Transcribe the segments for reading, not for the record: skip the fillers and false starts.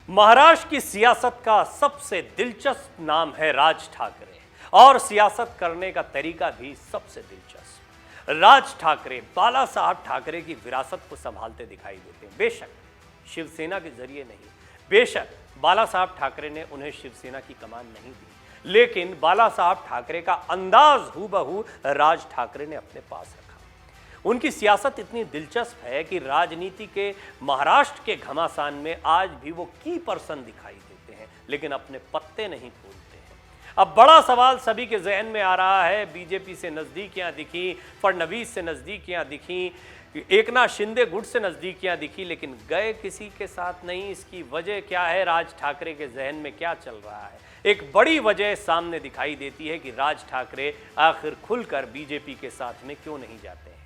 महाराष्ट्र की सियासत का सबसे दिलचस्प नाम है राज ठाकरे और सियासत करने का तरीका भी सबसे दिलचस्प। राज ठाकरे बाला साहब ठाकरे की विरासत को संभालते दिखाई देते हैं। बेशक शिवसेना के जरिए नहीं, बेशक बाला साहब ठाकरे ने उन्हें शिवसेना की कमान नहीं दी, लेकिन बाला साहब ठाकरे का अंदाज हूबहू राज ठाकरे ने अपने पास रखा। उनकी सियासत इतनी दिलचस्प है कि राजनीति के महाराष्ट्र के घमासान में आज भी वो की पर्सन दिखाई देते हैं, लेकिन अपने पत्ते नहीं खोलते हैं। अब बड़ा सवाल सभी के जहन में आ रहा है, बीजेपी से नजदीकियां दिखी, फडणवीस से नजदीकियां दिखी, एकनाथ शिंदे गुट से नजदीकियां दिखी, लेकिन गए किसी के साथ नहीं। इसकी वजह क्या है? राज ठाकरे के जहन में क्या चल रहा है? एक बड़ी वजह सामने दिखाई देती है कि राज ठाकरे आखिर खुलकर बीजेपी के साथ में क्यों नहीं जाते हैं।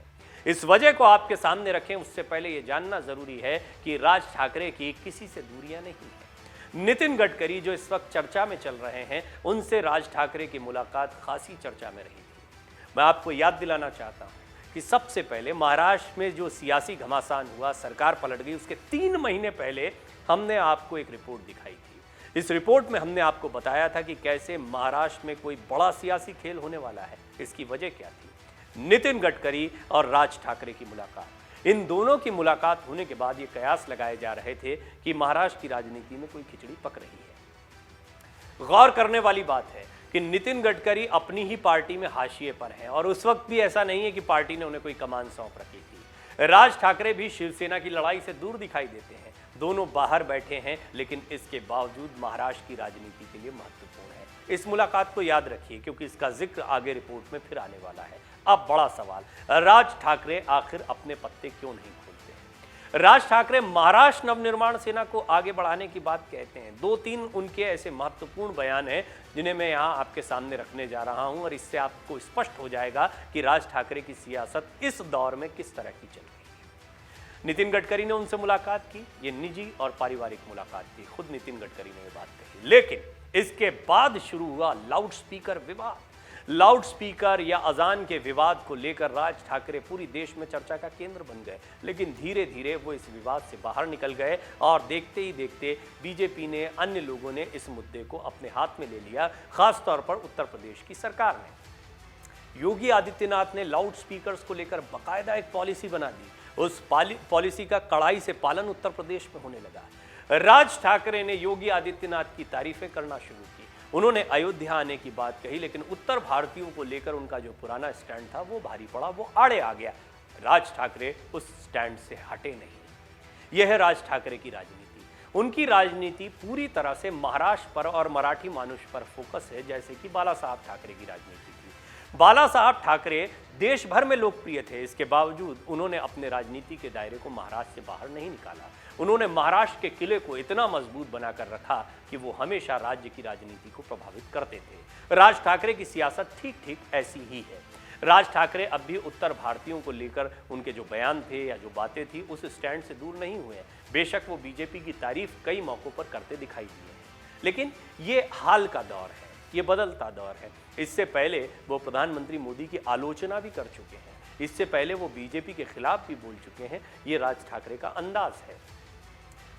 इस वजह को आपके सामने रखें उससे पहले यह जानना जरूरी है कि राज ठाकरे की किसी से दूरियां नहीं है। नितिन गडकरी जो इस वक्त चर्चा में चल रहे हैं, उनसे राज ठाकरे की मुलाकात खासी चर्चा में रही थी। मैं आपको याद दिलाना चाहता हूं कि सबसे पहले महाराष्ट्र में जो सियासी घमासान हुआ, सरकार पलट गई, उसके 3 महीने पहले हमने आपको एक रिपोर्ट दिखाई थी। इस रिपोर्ट में हमने आपको बताया था कि कैसे महाराष्ट्र में कोई बड़ा सियासी खेल होने वाला है। इसकी वजह क्या थी? नितिन गडकरी और राज ठाकरे की मुलाकात। इन दोनों की मुलाकात होने के बाद ये कयास लगाए जा रहे थे कि महाराष्ट्र की राजनीति में कोई खिचड़ी पक रही है। गौर करने वाली बात है कि नितिन गडकरी अपनी ही पार्टी में हाशिए पर हैं और उस वक्त भी ऐसा नहीं है कि पार्टी ने उन्हें कोई कमान सौंप रखी थी। राज ठाकरे भी शिवसेना की लड़ाई से दूर दिखाई देते हैं। दोनों बाहर बैठे हैं, लेकिन इसके बावजूद महाराष्ट्र की राजनीति के लिए महत्वपूर्ण है। इस मुलाकात को याद रखिए, क्योंकि इसका जिक्र आगे रिपोर्ट में फिर आने वाला है। अब बड़ा सवाल, राज ठाकरे आखिर अपने पत्ते क्यों नहीं खोलते हैं? राज ठाकरे महाराष्ट्र नवनिर्माण सेना को आगे बढ़ाने की बात कहते हैं। 2-3 उनके ऐसे महत्वपूर्ण बयान हैं जिन्हें मैं यहां आपके सामने रखने जा रहा हूं, और इससे आपको स्पष्ट हो जाएगा कि राज ठाकरे की सियासत इस दौर में किस तरह की चल रही है। नितिन गडकरी ने उनसे मुलाकात की, ये निजी और पारिवारिक मुलाकात थी, खुद नितिन गडकरी ने ये बात कही। लेकिन इसके बाद शुरू हुआ लाउड स्पीकर विवाद। लाउड स्पीकर या अजान के विवाद को लेकर राज ठाकरे पूरी देश में चर्चा का केंद्र बन गए, लेकिन धीरे धीरे वो इस विवाद से बाहर निकल गए और देखते ही देखते बीजेपी ने, अन्य लोगों ने इस मुद्दे को अपने हाथ में ले लिया। खासतौर पर उत्तर प्रदेश की सरकार ने, योगी आदित्यनाथ ने लाउड स्पीकर्स को लेकर बाकायदा एक पॉलिसी बना दी। उस पॉलिसी का कड़ाई से पालन उत्तर प्रदेश में होने लगा। राज ठाकरे ने योगी आदित्यनाथ की तारीफें करना शुरू की। उन्होंने अयोध्या आने की बात कही, लेकिन उत्तर भारतीयों को लेकर उनका जो पुराना स्टैंड था वो भारी पड़ा, वो आड़े आ गया। राज ठाकरे उस स्टैंड से हटे नहीं। यह है राज ठाकरे की राजनीति। उनकी राजनीति पूरी तरह से महाराष्ट्र पर और मराठी मानुष पर फोकस है, जैसे कि बाला साहब ठाकरे की राजनीति थी। बाला साहब ठाकरे देश भर में लोकप्रिय थे, इसके बावजूद उन्होंने अपने राजनीति के दायरे को महाराष्ट्र से बाहर नहीं निकाला। उन्होंने महाराष्ट्र के किले को इतना मजबूत बनाकर रखा कि वो हमेशा राज्य की राजनीति को प्रभावित करते थे। राज ठाकरे की सियासत ठीक ठीक ऐसी ही है। राज ठाकरे अब भी उत्तर भारतीयों को लेकर उनके जो बयान थे या जो बातें थी, उस स्टैंड से दूर नहीं हुए हैं। बेशक वो बीजेपी की तारीफ कई मौकों पर करते दिखाई दिए हैं, लेकिन ये हाल का दौर है, ये बदलता दौर है। इससे पहले वो प्रधानमंत्री मोदी की आलोचना भी कर चुके हैं, इससे पहले वो बीजेपी के खिलाफ भी बोल चुके हैं। ये राज ठाकरे का अंदाज है।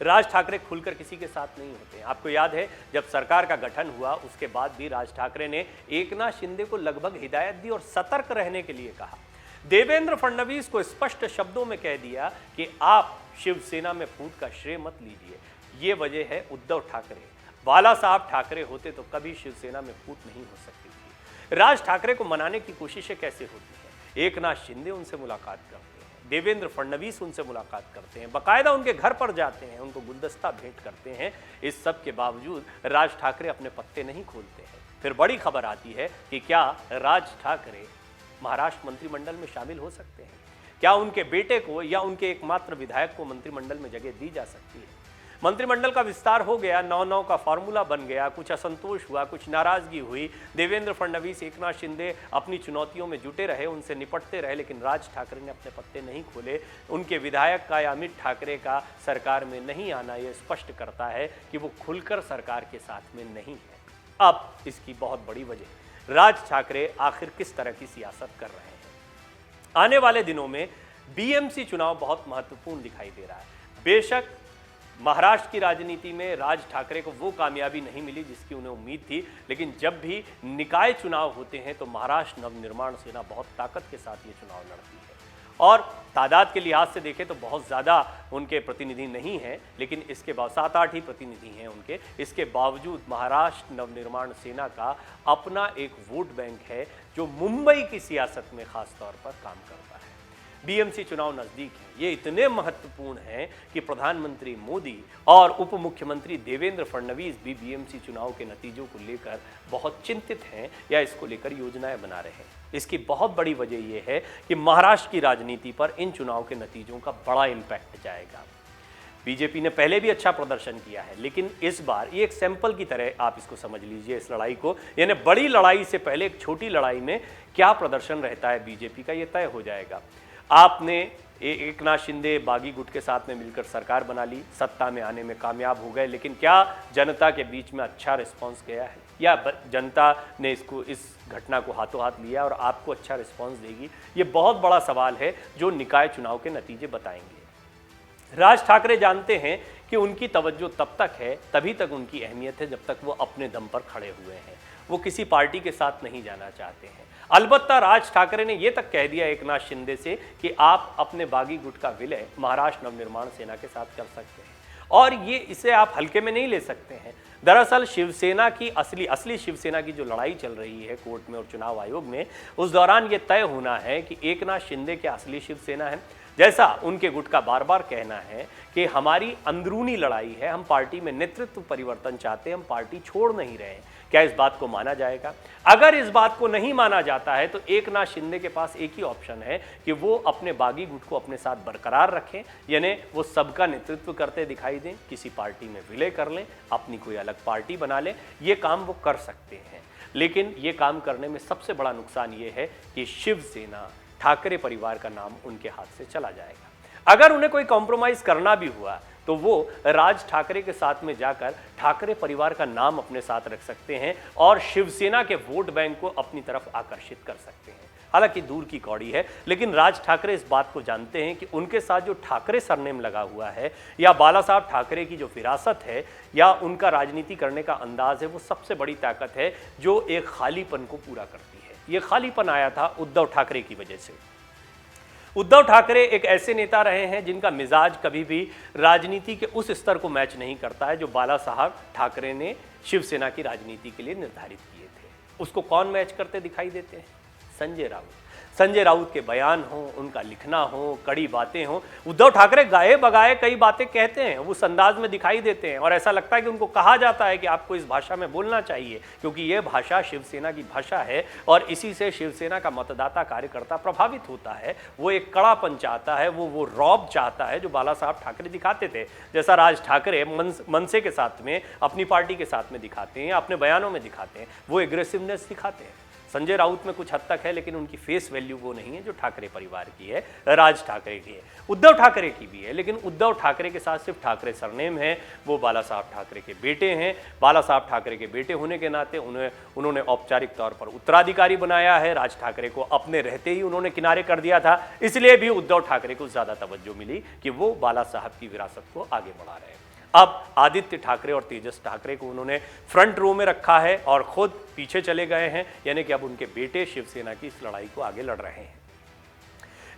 राज ठाकरे खुलकर किसी के साथ नहीं होते। आपको याद है, जब सरकार का गठन हुआ उसके बाद भी राज ठाकरे ने एकनाथ शिंदे को लगभग हिदायत दी और सतर्क रहने के लिए कहा। देवेंद्र फडणवीस को स्पष्ट शब्दों में कह दिया कि आप शिवसेना में फूट का श्रेय मत लीजिए। ये वजह है उद्धव ठाकरे। बाला साहब ठाकरे होते तो कभी शिवसेना में फूट नहीं हो सकती थी। राज ठाकरे को मनाने की कोशिशें कैसे होती हैं? एकनाथ शिंदे उनसे मुलाकात करते हैं, देवेंद्र फडणवीस उनसे मुलाकात करते हैं, बाकायदा उनके घर पर जाते हैं, उनको गुलदस्ता भेंट करते हैं। इस सब के बावजूद राज ठाकरे अपने पत्ते नहीं खोलते हैं। फिर बड़ी खबर आती है कि क्या राज ठाकरे महाराष्ट्र मंत्रिमंडल में शामिल हो सकते हैं? क्या उनके बेटे को या उनके एकमात्र विधायक को मंत्रिमंडल में जगह दी जा सकती है? मंत्रिमंडल का विस्तार हो गया, 9-9 का फॉर्मूला बन गया, कुछ असंतोष हुआ, कुछ नाराजगी हुई। देवेंद्र फडणवीस, एकनाथ शिंदे अपनी चुनौतियों में जुटे रहे, उनसे निपटते रहे, लेकिन राज ठाकरे ने अपने पत्ते नहीं खोले। उनके विधायक का या अमित ठाकरे का सरकार में नहीं आना यह स्पष्ट करता है कि वो खुलकर सरकार के साथ में नहीं है। अब इसकी बहुत बड़ी वजह, राज ठाकरे आखिर किस तरह की सियासत कर रहे हैं। आने वाले दिनों में बीएमसी चुनाव बहुत महत्वपूर्ण दिखाई दे रहा है। बेशक महाराष्ट्र की राजनीति में राज ठाकरे को वो कामयाबी नहीं मिली जिसकी उन्हें उम्मीद थी, लेकिन जब भी निकाय चुनाव होते हैं तो महाराष्ट्र नवनिर्माण सेना बहुत ताकत के साथ ये चुनाव लड़ती है। और तादाद के लिहाज से देखें तो बहुत ज़्यादा उनके प्रतिनिधि नहीं हैं, लेकिन इसके बाद 7-8 ही प्रतिनिधि हैं उनके। इसके बावजूद महाराष्ट्र नवनिर्माण सेना का अपना एक वोट बैंक है जो मुंबई की सियासत में खास तौर पर काम करता है। बीएमसी चुनाव नज़दीक हैं, ये इतने महत्वपूर्ण हैं कि प्रधानमंत्री मोदी और उप मुख्यमंत्री देवेंद्र फडणवीस भी बीएमसी चुनाव के नतीजों को लेकर बहुत चिंतित हैं या इसको लेकर योजनाएं बना रहे हैं। इसकी बहुत बड़ी वजह यह है कि महाराष्ट्र की राजनीति पर इन चुनाव के नतीजों का बड़ा इम्पैक्ट जाएगा। बीजेपी ने पहले भी अच्छा प्रदर्शन किया है, लेकिन इस बार ये एक सैंपल की तरह आप इसको समझ लीजिए इस लड़ाई को, यानी बड़ी लड़ाई से पहले एक छोटी लड़ाई में क्या प्रदर्शन रहता है बीजेपी का, ये तय हो जाएगा। आपने एकनाथ शिंदे बागी गुट के साथ में मिलकर सरकार बना ली, सत्ता में आने में कामयाब हो गए, लेकिन क्या जनता के बीच में अच्छा रिस्पांस गया है या जनता ने इस घटना को हाथों हाथ लिया और आपको अच्छा रिस्पांस देगी? ये बहुत बड़ा सवाल है जो निकाय चुनाव के नतीजे बताएंगे। राज ठाकरे जानते हैं कि उनकी तवज्जो तब तक है, तभी तक उनकी अहमियत है जब तक वो अपने दम पर खड़े हुए हैं। वो किसी पार्टी के साथ नहीं जाना चाहते हैं। अलबत्ता राज ठाकरे ने यह तक कह दिया एकनाथ शिंदे से कि आप अपने बागी गुट का विलय महाराष्ट्र नवनिर्माण सेना के साथ कर सकते हैं, और ये इसे आप हल्के में नहीं ले सकते हैं। दरअसल शिवसेना की असली शिवसेना की जो लड़ाई चल रही है कोर्ट में और चुनाव आयोग में, उस दौरान ये तय होना है कि एकनाथ शिंदे क्या असली शिवसेना है, जैसा उनके गुट का बार बार कहना है कि हमारी अंदरूनी लड़ाई है, हम पार्टी में नेतृत्व परिवर्तन चाहते हैं, हम पार्टी छोड़ नहीं रहे हैं। क्या इस बात को माना जाएगा? अगर इस बात को नहीं माना जाता है तो एकनाथ शिंदे के पास एक ही ऑप्शन है कि वो अपने बागी गुट को अपने साथ बरकरार रखें, यानी वो सबका नेतृत्व करते दिखाई दें, किसी पार्टी में विलय कर लें, अपनी कोई अलग पार्टी बना लें। ये काम वो कर सकते हैं, लेकिन ये काम करने में सबसे बड़ा नुकसान ये है कि शिवसेना, ठाकरे परिवार का नाम उनके हाथ से चला जाएगा। अगर उन्हें कोई कॉम्प्रोमाइज करना भी हुआ तो वो राज ठाकरे के साथ में जाकर ठाकरे परिवार का नाम अपने साथ रख सकते हैं और शिवसेना के वोट बैंक को अपनी तरफ आकर्षित कर सकते हैं। हालांकि दूर की कौड़ी है, लेकिन राज ठाकरे इस बात को जानते हैं कि उनके साथ जो ठाकरे सरनेम लगा हुआ है या बाला साहब ठाकरे की जो विरासत है या उनका राजनीति करने का अंदाज है, वो सबसे बड़ी ताकत है जो एक खालीपन को पूरा करती है। ये खालीपन आया था उद्धव ठाकरे की वजह से। उद्धव ठाकरे एक ऐसे नेता रहे हैं जिनका मिजाज कभी भी राजनीति के उस स्तर को मैच नहीं करता है जो बाला साहब ठाकरे ने शिवसेना की राजनीति के लिए निर्धारित किए थे। उसको कौन मैच करते दिखाई देते हैं? संजय राउत। संजय राउत के बयान हो, उनका लिखना हो, कड़ी बातें हो। उद्धव ठाकरे गाए बगाए कई बातें कहते हैं, उस अंदाज में दिखाई देते हैं और ऐसा लगता है कि उनको कहा जाता है कि आपको इस भाषा में बोलना चाहिए, क्योंकि यह भाषा शिवसेना की भाषा है और इसी से शिवसेना का मतदाता कार्यकर्ता प्रभावित होता है। वो एक कड़ापन चाहता है, वो रौब चाहता है जो बाला साहब ठाकरे दिखाते थे, जैसा राज ठाकरे मनसे के साथ में, अपनी पार्टी के साथ में दिखाते हैं, अपने बयानों में दिखाते हैं, वो एग्रेसिवनेस दिखाते हैं। संजय राउत में कुछ हद तक है, लेकिन उनकी फेस वैल्यू वो नहीं है जो ठाकरे परिवार की है, राज ठाकरे की है। उद्धव ठाकरे की भी है, लेकिन उद्धव ठाकरे के साथ सिर्फ ठाकरे सरनेम है, वो बाला साहब ठाकरे के बेटे हैं। बाला साहब ठाकरे के बेटे होने के नाते उन्होंने औपचारिक तौर पर उत्तराधिकारी बनाया है। राज ठाकरे को अपने रहते ही उन्होंने किनारे कर दिया था, इसलिए भी उद्धव ठाकरे को ज़्यादा तवज्जो मिली कि वो बाला साहब की विरासत को आगे बढ़ा रहे हैं। अब आदित्य ठाकरे और तेजस ठाकरे को उन्होंने फ्रंट रो में रखा है और खुद पीछे चले गए हैं, यानी कि अब उनके बेटे शिवसेना की इस लड़ाई को आगे लड़ रहे हैं।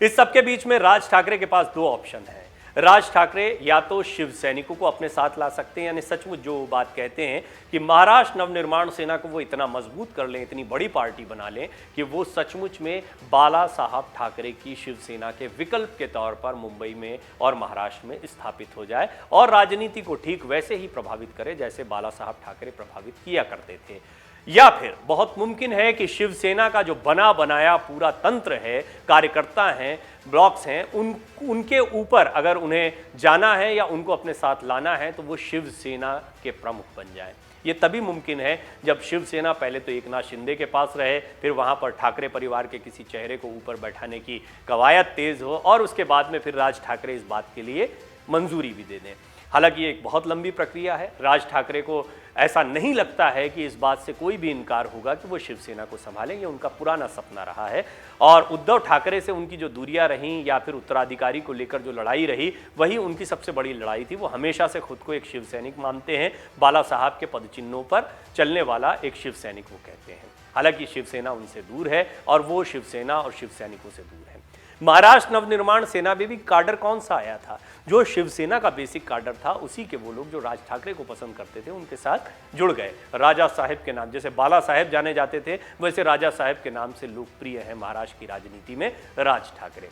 इस सबके बीच में राज ठाकरे के पास दो ऑप्शन हैं। राज ठाकरे या तो शिव सैनिकों को अपने साथ ला सकते हैं, यानी सचमुच जो बात कहते हैं कि महाराष्ट्र नवनिर्माण सेना को वो इतना मजबूत कर लें, इतनी बड़ी पार्टी बना लें कि वो सचमुच में बाला साहब ठाकरे की शिवसेना के विकल्प के तौर पर मुंबई में और महाराष्ट्र में स्थापित हो जाए और राजनीति को ठीक वैसे ही प्रभावित करे जैसे बाला साहब ठाकरे प्रभावित किया करते थे। या फिर बहुत मुमकिन है कि शिवसेना का जो बना बनाया पूरा तंत्र है, कार्यकर्ता हैं, ब्लॉक्स हैं, उनके ऊपर अगर उन्हें जाना है या उनको अपने साथ लाना है तो वो शिवसेना के प्रमुख बन जाएं। ये तभी मुमकिन है जब शिवसेना पहले तो एकनाथ शिंदे के पास रहे, फिर वहाँ पर ठाकरे परिवार के किसी चेहरे को ऊपर बैठाने की कवायद तेज हो और उसके बाद में फिर राज ठाकरे इस बात के लिए मंजूरी भी दे दें। हालांकि ये एक बहुत लंबी प्रक्रिया है। राज ठाकरे को ऐसा नहीं लगता है कि इस बात से कोई भी इनकार होगा कि वो शिवसेना को संभालें, ये उनका पुराना सपना रहा है। और उद्धव ठाकरे से उनकी जो दूरियां रहीं या फिर उत्तराधिकारी को लेकर जो लड़ाई रही, वही उनकी सबसे बड़ी लड़ाई थी। वो हमेशा से खुद को एक शिव सैनिक मानते हैं, बाला साहब के पदचिन्हों पर चलने वाला एक शिव सैनिक वो कहते हैं। हालांकि शिवसेना उनसे दूर है और वो शिवसेना और शिव सैनिकों से दूर है। महाराष्ट्र नवनिर्माण सेना में भी काडर कौन सा आया था? जो शिवसेना का बेसिक काडर था, उसी के वो लोग जो राज ठाकरे को पसंद करते थे उनके साथ जुड़ गए। राजा साहेब के नाम, जैसे बाला साहेब जाने जाते थे, वैसे राजा साहेब के नाम से लोकप्रिय है महाराष्ट्र की राजनीति में राज ठाकरे।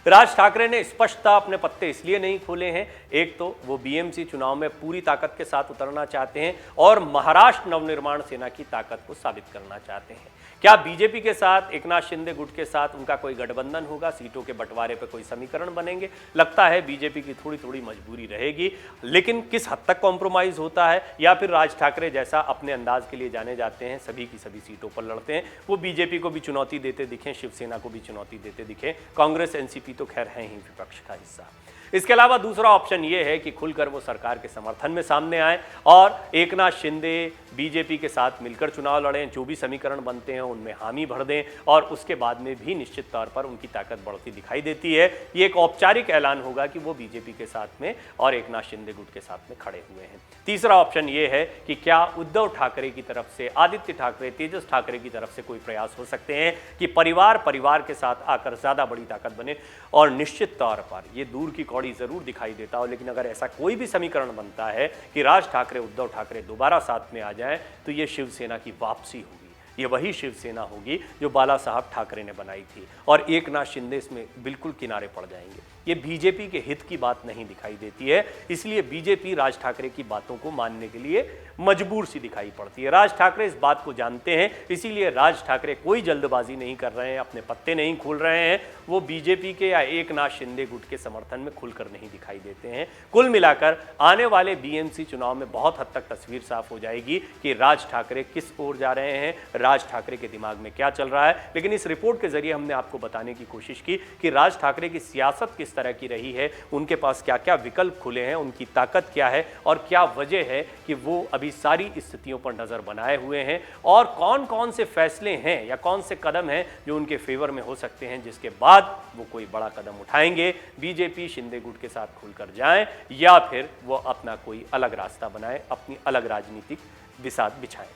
राज ठाकरे ने स्पष्टता अपने पत्ते इसलिए नहीं खोले हैं, एक तो वो बीएमसी चुनाव में पूरी ताकत के साथ उतरना चाहते हैं और महाराष्ट्र नवनिर्माण सेना की ताकत को साबित करना चाहते हैं। क्या बीजेपी के साथ, एकनाथ शिंदे गुट के साथ उनका कोई गठबंधन होगा, सीटों के बंटवारे पर कोई समीकरण बनेंगे? लगता है बीजेपी की थोड़ी थोड़ी मजबूरी रहेगी, लेकिन किस हद तक कॉम्प्रोमाइज होता है, या फिर राज ठाकरे जैसा अपने अंदाज के लिए जाने जाते हैं, सभी की सभी सीटों पर लड़ते हैं, वो बीजेपी को भी चुनौती देते दिखें, शिवसेना को भी चुनौती देते दिखें। कांग्रेस एनसीपी तो खैर है ही विपक्ष का हिस्सा। इसके अलावा दूसरा ऑप्शन ये है कि खुलकर वो सरकार के समर्थन में सामने आए और एकनाथ शिंदे बीजेपी के साथ मिलकर चुनाव लड़ें, जो भी समीकरण बनते हैं उनमें हामी भर दें और उसके बाद में भी निश्चित तौर पर उनकी ताकत बढ़ती दिखाई देती है। ये एक औपचारिक ऐलान होगा कि वो बीजेपी के साथ में और एकनाथ शिंदे गुट के साथ में खड़े हुए हैं। तीसरा ऑप्शन ये है कि क्या उद्धव ठाकरे की तरफ से, आदित्य ठाकरे, तेजस ठाकरे की तरफ से कोई प्रयास हो सकते हैं कि परिवार के साथ आकर ज्यादा बड़ी ताकत बने। और निश्चित तौर पर ये दूर की कौड़ी जरूर दिखाई देता हो, लेकिन अगर ऐसा कोई भी समीकरण बनता है कि राज ठाकरे, उद्धव ठाकरे दोबारा साथ में आ जाएं, तो ये शिवसेना की वापसी होगी। ये वही शिवसेना होगी जो बाला साहब ठाकरे ने बनाई थी और एकनाथ शिंदे इसमें बिल्कुल किनारे पड़ जाएंगे। ये बीजेपी के हित की बात नहीं दिखाई देती है, इसलिए बीजेपी राज ठाकरे की बातों को मानने के लिए मजबूर सी दिखाई पड़ती है। राज ठाकरे इस बात को जानते हैं, इसीलिए राज ठाकरे कोई जल्दबाजी नहीं कर रहे हैं, अपने पत्ते नहीं खोल रहे हैं। वो बीजेपी के या एकनाथ शिंदे गुट के समर्थन में खुलकर नहीं दिखाई देते हैं। कुल मिलाकर आने वाले बीएमसी चुनाव में बहुत हद तक तस्वीर साफ हो जाएगी कि राज ठाकरे किस ओर जा रहे हैं, राज ठाकरे के दिमाग में क्या चल रहा है। लेकिन इस रिपोर्ट के जरिए हमने आपको बताने की कोशिश की कि राज ठाकरे की सियासत किस तरह की रही है, उनके पास क्या क्या विकल्प खुले हैं, उनकी ताकत क्या है और क्या वजह है कि वो अभी सारी स्थितियों पर नजर बनाए हुए हैं और कौन कौन से फैसले हैं या कौन से कदम हैं जो उनके फेवर में हो सकते हैं, जिसके बाद वो कोई बड़ा कदम उठाएंगे, बीजेपी शिंदे गुट के साथ खुलकर जाएं या फिर वो अपना कोई अलग रास्ता बनाएं, अपनी अलग राजनीतिक बिसात बिछाएं।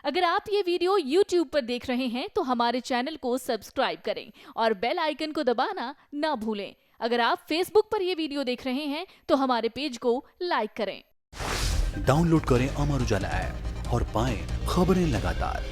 अगर आप ये वीडियो YouTube पर देख रहे हैं तो हमारे चैनल को सब्सक्राइब करें और बेल आइकन को दबाना ना भूलें। अगर आप Facebook पर ये वीडियो देख रहे हैं तो हमारे पेज को लाइक करें। डाउनलोड करें अमर उजाला ऐप और पाएं खबरें लगातार।